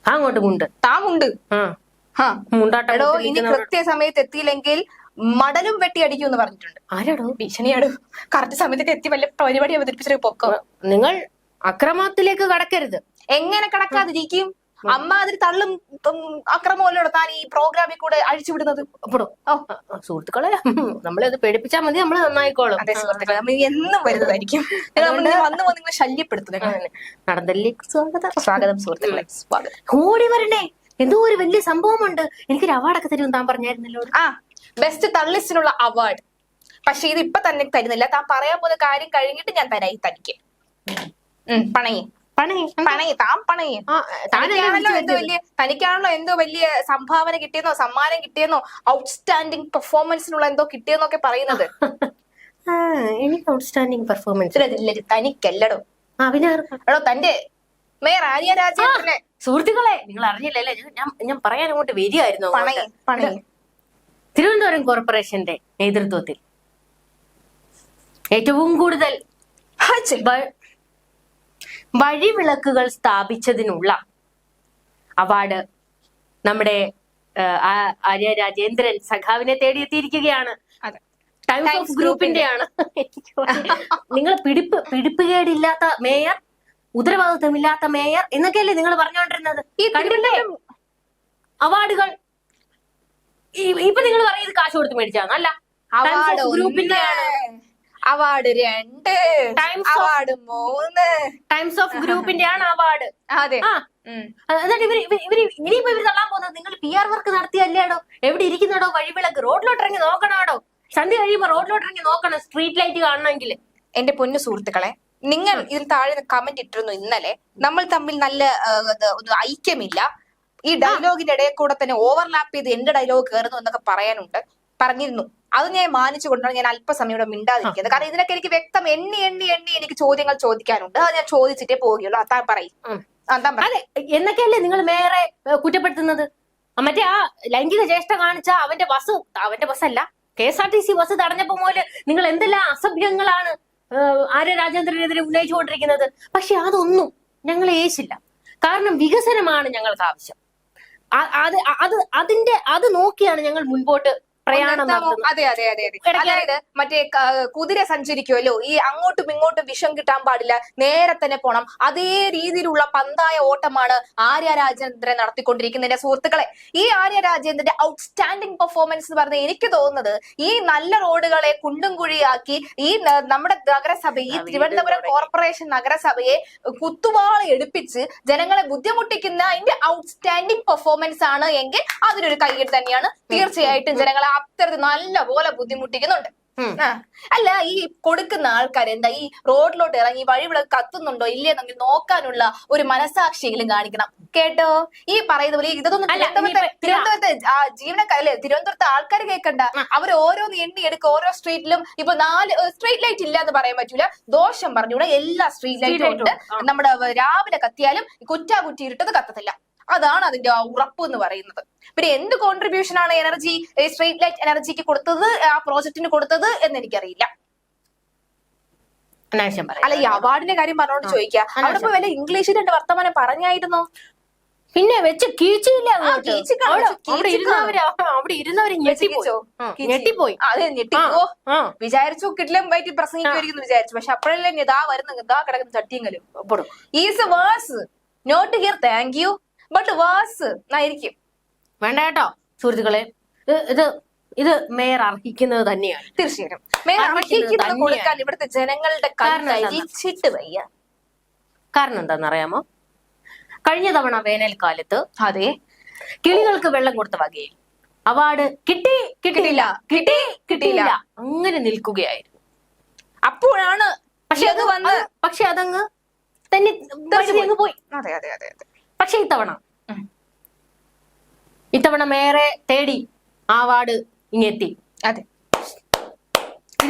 അങ്ങോട്ട് മുണ്ട് താമുണ്ട്. എടോ ഇനി കൃത്യസമയത്ത് എത്തിയില്ലെങ്കിൽ മടലും വെട്ടി അടിക്കും എന്ന് പറഞ്ഞിട്ടുണ്ട്. ആരാടോ? ഭീഷണിയാടോ. കറക്റ്റ് സമയത്തൊക്കെ എത്തി വല്ല പരിപാടി അവതരിപ്പിച്ചൊരു പൊക്കം. നിങ്ങൾ അക്രമത്തിലേക്ക് കടക്കരുത്. എങ്ങനെ കടക്കാതിരിക്കും? അമ്മ അതിൽ തള്ളും അക്രമമല്ലോ താൻ ഈ പ്രോഗ്രാമിൽ കൂടെ അഴിച്ചുവിടുന്നത്. സുഹൃത്തുക്കളെ, നമ്മളത് പേടിപ്പിച്ചാൽ മതി, നമ്മള് നന്നായിക്കോളും. അതെ സുഹൃത്തുക്കളെ, നമ്മൾ എന്നും വരുന്നതായിരിക്കും. വന്ന് നിങ്ങൾ ശല്യപ്പെടുത്തുന്നത്. നടന്നല്ലേക്ക് സ്വാഗതം. സ്വാഗതം സുഹൃത്തുക്കളെ, സ്വാഗതം. ഓടി വരണേ, എന്തോ ഒരു വലിയ സംഭവമുണ്ട്. എനിക്കൊരു അവാർഡൊക്കെ തരും താൻ പറഞ്ഞായിരുന്നല്ലോ. Best തള്ളിസ്റ്റിനുള്ള award. പക്ഷെ ഇത് ഇപ്പൊ തന്നെ തരുന്നില്ല. താൻ പറയാൻ പോകുന്ന കാര്യം കഴിഞ്ഞിട്ട് ഞാൻ തരായി തനിക്ക്. പണയെ തനിക്കാണല്ലോ എന്തോ വലിയ സംഭാവന കിട്ടിയെന്നോ സമ്മാനം കിട്ടിയെന്നോ ഔട്ട്സ്റ്റാൻഡിംഗ് പെർഫോമൻസിനുള്ള എന്തോ കിട്ടിയെന്നൊക്കെ പറയുന്നത്. എനിക്ക് ഔട്ട്സ്റ്റാൻഡിംഗ് പെർഫോമൻസ് തനിക്കല്ലടോ. എടോ തന്റെ മേയർ ആര്യ രാജേന്ദ്രനെ. സുഹൃത്തുക്കളെ, നിങ്ങൾ അറിഞ്ഞില്ലല്ലേ, ഞാൻ പറയാൻ അങ്ങോട്ട് വരികയായിരുന്നു. തിരുവനന്തപുരം കോർപ്പറേഷന്റെ നേതൃത്വത്തിൽ ഏറ്റവും കൂടുതൽ വഴിവിളക്കുകൾ സ്ഥാപിച്ചതിനുള്ള അവാർഡ് നമ്മുടെ ആര്യ രാജേന്ദ്രൻ സഖാവിനെ തേടിയെത്തിയിരിക്കുകയാണ്. ടൈംസ് ഓഫ് ഗ്രൂപ്പിന്റെയാണ്. നിങ്ങൾ പിടിപ്പുകേടില്ലാത്ത മേയർ, ഉത്തരവാദിത്വമില്ലാത്ത മേയർ എന്നൊക്കെയല്ലേ നിങ്ങൾ പറഞ്ഞുകൊണ്ടിരുന്നത്. ഈ കണ്ടില്ലേ അവാർഡുകൾ? ഇപ്പൊ നിങ്ങൾ പറയുന്നത് കാശ് കൊടുത്ത് മേടിച്ചാന്നല്ല, ടൈംസ് ഓഫ് ഗ്രൂപ്പിന്റെയാണ്. അവാർഡ് 2, അവാർഡ് 3, ടൈംസ് ഓഫ് ഗ്രൂപ്പിന്റെയാണ് അവാർഡ്. അതെ. എന്നിട്ട് ഇനിയിപ്പോ ഇവര് തള്ളാൻ പോകുന്നത് നിങ്ങൾ PR വർക്ക് നടത്തിയല്ലേടോ? എവിടെ ഇരിക്കുന്നടോ വഴിവിളക്ക്? റോഡിലോട്ട് ഇറങ്ങി നോക്കണോടോ? സന്ധ്യ കഴിയുമ്പോ റോഡിലോട്ട് ഇറങ്ങി നോക്കണം, സ്ട്രീറ്റ് ലൈറ്റ് കാണണമെങ്കിൽ. എന്റെ പൊന്നു സുഹൃത്തുക്കളെ, നിങ്ങൾ ഇതിൽ താഴെ കമന്റ് ഇട്ടിരുന്നു ഇന്നലെ, നമ്മൾ തമ്മിൽ നല്ല ഐക്യമില്ല, ഈ ഡയലോഗിന്റെ ഇടയിൽ കൂടെ തന്നെ ഓവർലാപ്പ് ചെയ്ത് എന്റെ ഡയലോഗ് കയറുന്നു എന്നൊക്കെ പറഞ്ഞിരുന്നു. അത് ഞാൻ മാനിച്ചുകൊണ്ടാണ് ഞാൻ അല്പസമയം ഇവിടെ മിണ്ടാതിരിക്കുന്നത്. കാരണം ഇതിനൊക്കെ എനിക്ക് വ്യക്തം എണ്ണി എനിക്ക് ചോദ്യങ്ങൾ ചോദിക്കാനുണ്ട്. അത് ഞാൻ ചോദിച്ചിട്ടേ പോവുകയുള്ളൂ. അതാ പറയും. അതെ, എന്നൊക്കെയല്ലേ നിങ്ങൾ മേയറെ കുറ്റപ്പെടുത്തുന്നത്? മറ്റേ ആ ലൈംഗിക ചേഷ്ട കാണിച്ച അവന്റെ ബസ്സല്ല, KSRTC ബസ് തടഞ്ഞപ്പോ പോലെ നിങ്ങൾ എന്തെല്ലാം അസഭ്യങ്ങളാണ് ആര്യ രാജേന്ദ്രനെതിരെ ഉന്നയിച്ചുകൊണ്ടിരിക്കുന്നത്. പക്ഷെ അതൊന്നും ഞങ്ങൾ ഏശില്ല. കാരണം വികസനമാണ് ഞങ്ങൾക്ക് ആവശ്യം. അത് നോക്കിയാണ് ഞങ്ങൾ മുൻപോട്ട് പ്രയാണം. അതെ. അതായത് മറ്റേ കുതിര സഞ്ചരിക്കുമല്ലോ, ഈ അങ്ങോട്ടും ഇങ്ങോട്ടും വിഷം കിട്ടാൻ പാടില്ല, നേരെ തന്നെ പോണം. അതേ രീതിയിലുള്ള പന്തായ ഓട്ടമാണ് ആര്യ രാജേന്ദ്രൻ നടത്തിക്കൊണ്ടിരിക്കുന്നതിന്റെ സുഹൃത്തുക്കളെ. ഈ ആര്യ രാജേന്ദ്രന്റെ ഔട്ട്സ്റ്റാൻഡിംഗ് പെർഫോമൻസ് എന്ന് പറഞ്ഞാൽ എനിക്ക് തോന്നുന്നത് ഈ നല്ല റോഡുകളെ കുണ്ടും കുഴിയാക്കി ഈ നമ്മുടെ നഗരസഭയെ, ഈ തിരുവനന്തപുരം കോർപ്പറേഷൻ നഗരസഭയെ കുത്തുവാള എടുപ്പിച്ച് ജനങ്ങളെ ബുദ്ധിമുട്ടിക്കുന്ന അതിന്റെ ഔട്ട്സ്റ്റാൻഡിംഗ് പെർഫോമൻസ് ആണ് എങ്കിൽ അതിനൊരു കൈയ്യടി തന്നെയാണ്. തീർച്ചയായിട്ടും ജനങ്ങളെ അത്തരത്തിൽ നല്ല പോലെ ബുദ്ധിമുട്ടിക്കുന്നുണ്ട്. അല്ല, ഈ കൊടുക്കുന്ന ആൾക്കാർ എന്താ ഈ റോഡിലോട്ട് ഇറങ്ങി വഴിവിളക്ക് കത്തുന്നുണ്ടോ ഇല്ലെന്നെങ്കിൽ നോക്കാനുള്ള ഒരു മനസാക്ഷിയെങ്കിലും കാണിക്കണം. കേട്ടോ? ഈ പറയുന്ന പോലെ ഇതൊന്നും തിരുവനന്തപുരത്തെ ജീവനക്കാരല്ലേ, തിരുവനന്തപുരത്തെ ആൾക്കാർ കേൾക്കണ്ട. അവർ ഓരോന്ന് എണ്ണി എടുക്കുക. ഓരോ സ്ട്രീറ്റിലും ഇപ്പൊ 4 സ്ട്രീറ്റ് ലൈറ്റ് ഇല്ല എന്ന് പറയാൻ പറ്റൂല, ദോഷം പറഞ്ഞൂടെ. എല്ലാ സ്ട്രീറ്റ് ലൈറ്റും ഉണ്ട്. നമ്മുടെ രാവിലെ കത്തിയാലും കുറ്റാകുറ്റി ഇരുട്ടത് കത്തത്തില്ല. അതാണ് അതിന്റെ ഉറപ്പ് എന്ന് പറയുന്നത്. പിന്നെ എന്ത് കോൺട്രിബ്യൂഷൻ ആണ് എനർജി സ്ട്രീറ്റ് ലൈറ്റ് എനർജിക്ക് കൊടുത്തത്, ആ പ്രോജക്റ്റിന് കൊടുത്തത് എന്ന് എനിക്കറിയില്ല. അല്ല, ഈ അവാർഡിന്റെ കാര്യം പറഞ്ഞോണ്ട് ചോദിക്കുക. അവിടെ ഇപ്പൊ വല്ല ഇംഗ്ലീഷിൽ 2 വർത്തമാനം പറഞ്ഞായിരുന്നോ? പിന്നെ വെച്ച് കീച്ചില്ല. അവിടെ ഇരുന്നവര് ഞെട്ടിപ്പോയി. അതെ, ഞെട്ടിപ്പോ വിചാരിച്ചു കിട്ടിലും വൈറ്റ് പ്രസംഗിക്കുമായിരിക്കും വിചാരിച്ചു. പക്ഷെ അപ്പോഴല്ലേ ഇതാ വരുന്ന ഇതാ കിടക്കുന്ന ചട്ടിയങ്കലും. Is worse not here thank you but worse ആയിരിക്കും. വേണ്ട കേട്ടോ സുഹൃത്തുക്കളെ, ഇത് മേയർ അർഹിക്കുന്നത് തന്നെയാണ്. തീർച്ചയായിട്ടും മേയർ അർഹിക്കുന്നത് കൊടുക്കാൻ ഇവിടുത്തെ ജനങ്ങളുടെ കണ്ണിട്ട് വയ്യ. കാരണം എന്താണെന്നറിയാമോ? കഴിഞ്ഞ തവണ വേനൽക്കാലത്ത് അതെ കിളികൾക്ക് വെള്ളം കൊടുത്ത വകയിൽ അവാർഡ് കിട്ടിയില്ല അങ്ങനെ നിൽക്കുകയായിരുന്നു. അപ്പോഴാണ് പക്ഷെ അതങ്ങ് തന്നെ അങ്ങ് പോയി. അതെ അതെ അതെ അതെ. പക്ഷെ ഇത്തവണ മേയറെ തേടി ആ അവാർഡ് ഇങ്ങെത്തി. അതെ,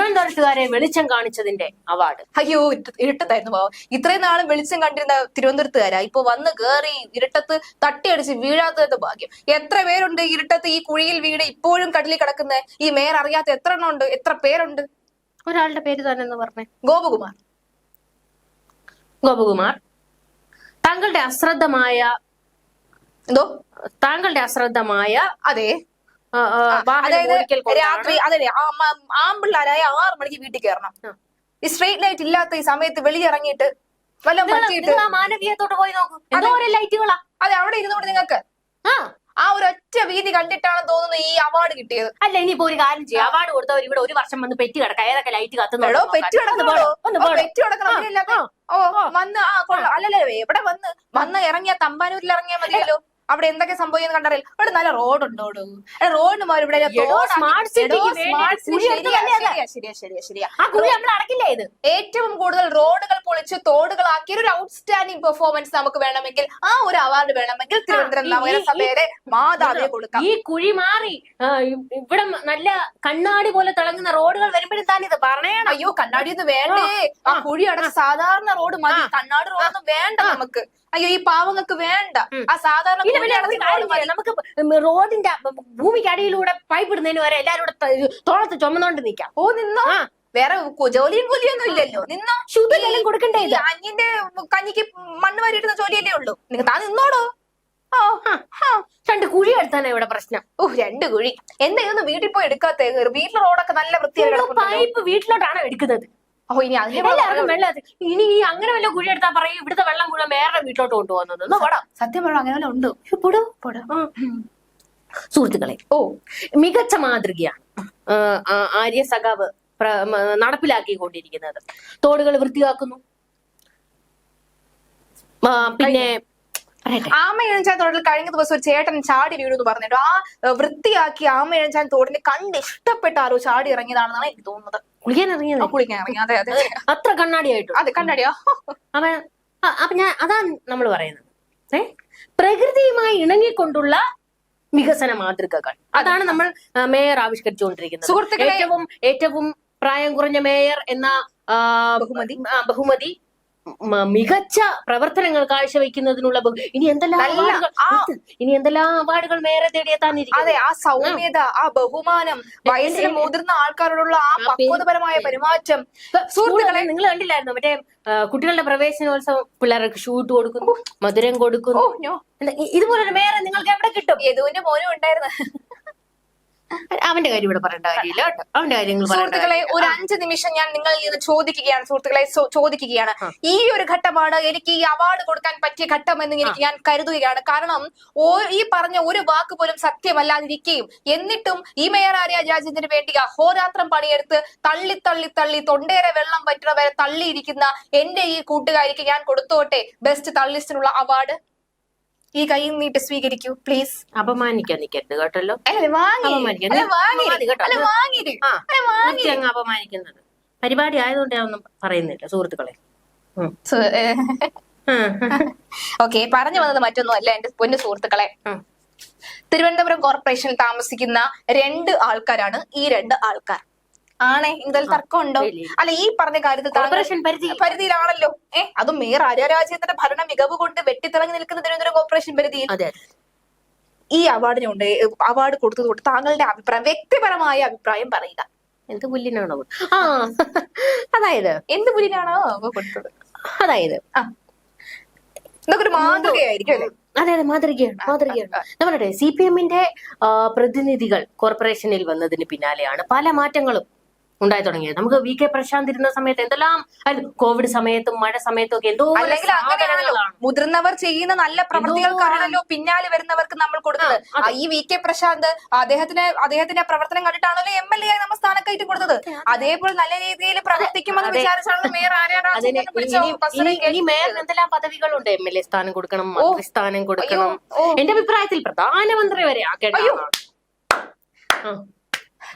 തിരുവനന്തപുരത്തുകാരെ വെളിച്ചം കാണിച്ചതിന്റെ അവാർഡ്. അയ്യോ, ഇരുട്ടത്തായിരുന്നു പാവം. ഇത്രയും നാളും വെളിച്ചം കണ്ടിരുന്ന തിരുവനന്തപുരത്തുകാരാ ഇപ്പൊ വന്ന് കേറി ഇരുട്ടത്ത് തട്ടിയടിച്ച് വീഴാത്തത് ഭാഗ്യം. എത്ര പേരുണ്ട് ഇരുട്ടത്ത് ഈ കുഴിയിൽ വീട് ഇപ്പോഴും കടലിൽ കിടക്കുന്ന ഈ മേയർ അറിയാത്ത എത്ര എണ്ണം ഉണ്ട്, എത്ര പേരുണ്ട്? ഒരാളുടെ പേര് തന്നെ എന്ന് പറഞ്ഞേ. ഗോപകുമാർ. ഗോപകുമാർ, താങ്കളുടെ അശ്രദ്ധമായ എന്തോ താങ്കളുടെ അശ്രദ്ധമായ അതെ വാഹനം അതായത് ഓടിക്കൽ കൊണ്ടാണ് രാത്രി അതെ ആമ്പിള്ളാരായ 6 മണിക്ക് വീട്ടിൽ കയറണം. ഈ സ്ട്രീറ്റ് ലൈറ്റ് ഇല്ലാത്ത ഈ സമയത്ത് വെളിയിറങ്ങിയിട്ട് വല്ലതും പറ്റിയിട്ട് നിങ്ങൾ ആ മാനവീയത്തോട്ട് പോയി നോക്കൂ, എന്തോരം ലൈറ്റുകളാ. അതെ അവിടെ ഇരുന്നുകൊണ്ട് നിങ്ങൾക്ക് ആ ഒരു ഒറ്റ വീതി കണ്ടിട്ടാണ് തോന്നുന്നു ഈ അവാർഡ് കിട്ടിയത്. അല്ല, ഇനിയിപ്പോ ഒരു കാര്യം ചെയ്യാം, അവാർഡ് കൊടുത്തവർ ഇവിടെ ഒരു വർഷം വന്ന് പെറ്റി കിടക്കാം, ഏതൊക്കെ ലൈറ്റ് എടോ പെറ്റ് കിടക്കണോ, പെറ്റ് കിടക്കണം. അതിനല്ലാതെ വന്ന് അല്ലല്ലേ എവിടെ വന്ന് ഇറങ്ങിയ തമ്പാനൂരിൽ ഇറങ്ങിയാൽ മതിയല്ലോ. അവിടെ എന്തൊക്കെ സംഭവിക്കുന്നു കണ്ടറിയില്ല. അവിടെ നല്ല റോഡുണ്ടോ? റോഡിന് മാറി ഇവിടെ ഏറ്റവും കൂടുതൽ റോഡുകൾ പൊളിച്ച് തോടുകളാക്കിയ ഒരു ഔട്ട്സ്റ്റാൻഡിംഗ് പെർഫോമൻസ് നമുക്ക് വേണമെങ്കിൽ, ആ ഒരു അവാർഡ് വേണമെങ്കിൽ തിരുവനന്തപുരം നഗരസഭയുടെ മാതാവിനെ കൊടുക്കാം. ഈ കുഴി മാറി ഇവിടെ നല്ല കണ്ണാടി പോലെ തിളങ്ങുന്ന റോഡുകൾ വരുമ്പോഴും താൻ ഇത് പറയണം. അയ്യോ കണ്ണാടിയൊന്നും വേണ്ടേ, ആ കുഴി അടച്ച് സാധാരണ റോഡ് മതി, കണ്ണാടി റോഡൊന്നും വേണ്ട നമുക്ക്. അയ്യോ ഈ പാവങ്ങൾക്ക് വേണ്ട, ആ സാധാരണ നമുക്ക് റോഡിന്റെ ഭൂമിക്ക് അടിയിലൂടെ പൈപ്പ് ഇടുന്നതിന് വരെ എല്ലാരും കൂടെ തോളത്ത് ചുമന്നോണ്ട് നിൽക്കാം. ഓ നിന്നോ, വേറെ ജോലിയും കൂലിയൊന്നും ഇല്ലല്ലോ. നിന്നോ, ശുദ്ധജലം കൊടുക്കണ്ടേ? അന്യന്റെ കഞ്ഞിക്ക് മണ്ണ് വാരിയിടുന്ന ജോലിയല്ലേ ഉള്ളൂ. നിങ്ങൾ താൻ നിന്നോടോ. 2 കുഴി എടുത്താനാ ഇവിടെ പ്രശ്നം. 2 കുഴി എന്താ ഇതൊന്നും വീട്ടിൽ പോയി എടുക്കാത്ത? വീട്ടിലെ റോഡൊക്കെ നല്ല വൃത്തിയായി പൈപ്പ് വീട്ടിലോട്ടാണ് എടുക്കുന്നത്. ഇനി എല്ലാവർക്കും വെള്ളം ഇനി അങ്ങനെ വല്ല കുഴി എടുത്താൽ പറയും ഇവിടുത്തെ വെള്ളം മുഴുവൻ വേറെ വീട്ടിലോട്ട് കൊണ്ടുപോകുന്നത്. സത്യം പറഞ്ഞോ അങ്ങനെ വല്ല ഉണ്ട്? സുഹൃത്തുക്കളെ, മികച്ച മാതൃകയാണ് ആര്യ സഖാവ് നടപ്പിലാക്കിക്കൊണ്ടിരിക്കുന്നത്. തോടുകൾ വൃത്തിയാക്കുന്നു, പിന്നെ ആമയിഴഞ്ചാൻ തോടിൽ കഴിഞ്ഞ ദിവസം ഒരു ചേട്ടൻ ചാടി വീണു എന്ന് പറഞ്ഞിട്ടു. ആ വൃത്തിയാക്കി ആമയിഴഞ്ചാൻ തോടിനെ കണ്ട് ഇഷ്ടപ്പെട്ട ആരോ ചാടി ഇറങ്ങിയതാണെന്നാണ് എനിക്ക് തോന്നുന്നത്. കുളിക്കാൻ ഇറങ്ങി. അതെ അതെ, അത്ര കണ്ണാടിയായിട്ടു. അതെ കണ്ണാടിയോ. അപ്പൊ ഞാൻ അതാ നമ്മൾ പറയുന്നത്, പ്രകൃതിയുമായി ഇണങ്ങിക്കൊണ്ടുള്ള വികസന മാതൃകകൾ. അതാണ് നമ്മൾ മേയർ ആവിഷ്കരിച്ചുകൊണ്ടിരിക്കുന്നത്. സുഹൃത്തുക്കളെ, ഏറ്റവും പ്രായം കുറഞ്ഞ മേയർ എന്ന ബഹുമതി മികച്ച പ്രവർത്തനങ്ങൾ കാഴ്ചവെക്കുന്നതിനുള്ള ഇനി എന്തെല്ലാം അവാർഡുകൾ മേയറെ തേടിയെത്താനിരിക്കും. അതെ, ആ സൗമ്യത, ആ ബഹുമാനം, വയസ്സിൽ മുതിർന്ന ആൾക്കാരോടുള്ള ആ പക്വതപരമായ പെരുമാറ്റം. സുഹൃത്തുക്കളെ, നിങ്ങൾ കണ്ടില്ലായിരുന്നു മറ്റേ കുട്ടികളുടെ പ്രവേശനോത്സവം, പിള്ളേർക്ക് ഷൂട്ട് കൊടുക്കുന്നു, മധുരം കൊടുക്കുന്നു. ഇതുപോലൊരു മേയറെ നിങ്ങൾക്ക് എവിടെ കിട്ടും? യദുവിന്റെ മോനും ഉണ്ടായിരുന്നു. അവന്റെ കാര്യം ഇവിടെ പറയേണ്ട കാര്യമില്ല കേട്ടോ. അവന്റെ കാര്യങ്ങൾ സുഹൃത്തുക്കളെ, ഒരു 5 നിമിഷം ഞാൻ നിങ്ങളിൽ നിന്ന് ചോദിക്കുകയാണ്. സുഹൃത്തുക്കളെ ചോദിക്കുകയാണ്, ഈ ഒരു ഘട്ടമാണ് എനിക്ക് ഈ അവാർഡ് കൊടുക്കാൻ പറ്റിയ ഘട്ടം എന്ന് ഞാൻ കരുതുകയാണ്. കാരണം ഈ പറഞ്ഞ ഒരു വാക്ക് പോലും സത്യമല്ലാതിരിക്കുകയും എന്നിട്ടും ഈ മേയർ ആര്യ രാജേന്ദ്രന് വേണ്ടി അഹോരാത്രം പണിയെടുത്ത് തള്ളി തള്ളി തള്ളി തൊണ്ടേറെ വെള്ളം പറ്റുന്ന വരെ തള്ളിയിരിക്കുന്ന എന്റെ ഈ കൂട്ടുകാരിക്ക് ഞാൻ കൊടുത്തോട്ടെ ബെസ്റ്റ് തള്ളിസ്റ്റിനുള്ള അവാർഡ്. ഈ കൈ നീട്ട് സ്വീകരിക്കൂ പ്ലീസ്. അപമാനിക്കാൻ നിൽക്കരുത് കേട്ടല്ലോ. അപമാനിക്കുന്നത് പരിപാടി ആയതുകൊണ്ട് ഞാൻ ഒന്നും പറയുന്നില്ല സുഹൃത്തുക്കളെ. ഓക്കെ, പറഞ്ഞു വന്നത് മറ്റൊന്നും അല്ല എന്റെ പൊന്നു സുഹൃത്തുക്കളെ. തിരുവനന്തപുരം കോർപ്പറേഷനിൽ താമസിക്കുന്ന 2 ആൾക്കാരാണ് ഈ 2 ആൾക്കാർ. ആണേ, എന്തെങ്കിലും തർക്കമുണ്ടോ? അല്ല, ഈ പറഞ്ഞ കാര്യത്തിൽ പരിധിയിലാണല്ലോ. അതും മേയർ ആര്യ രാജേന്ദ്രന്റെ ഭരണ മികവ് കൊണ്ട് വെട്ടിത്തിളങ്ങി നിൽക്കുന്ന തിരുവനന്തപുരം കോർപ്പറേഷൻ പരിധിയിൽ ഈ അവാർഡിനുണ്ട്. അവാർഡ് കൊടുത്തതുകൊണ്ട് താങ്കളുടെ അഭിപ്രായം, വ്യക്തിപരമായ അഭിപ്രായം പറയുക. എന്ത് പുല്ലിനാണോ? അതായത് എന്ത് പുല്ലിനാണോ കൊടുത്തത്? അതായത് ഇതൊക്കെ ഒരു മാതൃകയായിരിക്കും അല്ലേ? അതെ, മാതൃകയാണ്. നമ്മുടെ CPM-ന്റെ പ്രതിനിധികൾ കോർപ്പറേഷനിൽ വന്നതിന് പിന്നാലെയാണ് പല മാറ്റങ്ങളും ഉണ്ടായി തുടങ്ങിയത്. നമുക്ക് VK പ്രശാന്ത് ഇരുന്ന സമയത്ത് എന്തെല്ലാം, കോവിഡ് സമയത്തും മഴ സമയത്തും ഒക്കെ എന്തോ. അല്ലെങ്കിൽ അങ്ങനെയാണല്ലോ, മുതിർന്നവർ ചെയ്യുന്ന നല്ല പ്രവൃത്തികൾക്കാണല്ലോ പിന്നാലെ വരുന്നവർക്ക് നമ്മൾ കൊടുത്തത്. ഈ VK പ്രശാന്ത് അദ്ദേഹത്തിന്റെ പ്രവർത്തനം കണ്ടിട്ടാണല്ലോ MLA ആയി നമ്മൾ സ്ഥാനക്കയറ്റി കൊടുത്തത്. അതേപോലെ നല്ല രീതിയിൽ പ്രവർത്തിക്കുമെന്ന് വിചാരിച്ചാണ് മേയർ ആര്യ രാജേന്ദ്രൻ. മേയറിന് എന്തെല്ലാം പദവികളുണ്ട്. MLA സ്ഥാനം കൊടുക്കണം, മന്ത്രി സ്ഥാനം കൊടുക്കണം. എന്റെ അഭിപ്രായത്തിൽ പ്രധാനമന്ത്രി വരെ ആക്കേണ്ട.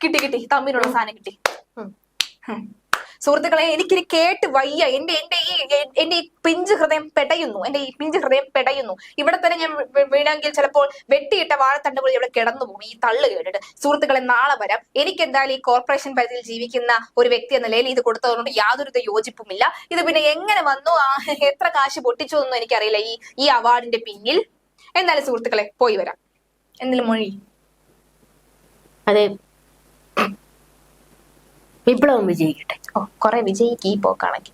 കിട്ടി തമ്മിലുള്ള സാധനം കിട്ടി. സുഹൃത്തുക്കളെ എനിക്കിനി കേട്ട് വയ്യ. എന്റെ ഈ പിഞ്ച് ഹൃദയം പെടയുന്നു. ഇവിടെ തന്നെ ഞാൻ വീണെങ്കിൽ ചിലപ്പോൾ വെട്ടിയിട്ട വാഴത്തണ്ട് പോലെ ഇവിടെ കിടന്നു പോകും ഈ തള്ളു കേട്ടിട്ട്. സുഹൃത്തുക്കളെ നാളെ വരാം. എനിക്ക് എന്തായാലും ഈ കോർപ്പറേഷൻ പരിധിയിൽ ജീവിക്കുന്ന ഒരു വ്യക്തി എന്ന നിലയിൽ ഇത് കൊടുത്തതുകൊണ്ട് യാതൊരു യോജിപ്പുമില്ല. ഇത് പിന്നെ എങ്ങനെ വന്നു, എത്ര കാശ് പൊട്ടിച്ചു എന്നൊന്നും എനിക്കറിയില്ല ഈ അവാർഡിന്റെ പിന്നിൽ. എന്നാലും സുഹൃത്തുക്കളെ പോയി വരാം. എന്തെങ്കിലും മൊഴി? അതെ, വിപ്ലവം വിജയിക്കട്ടെ. കുറെ വിജയിക്ക് ഈ പോക്കാണെങ്കിൽ.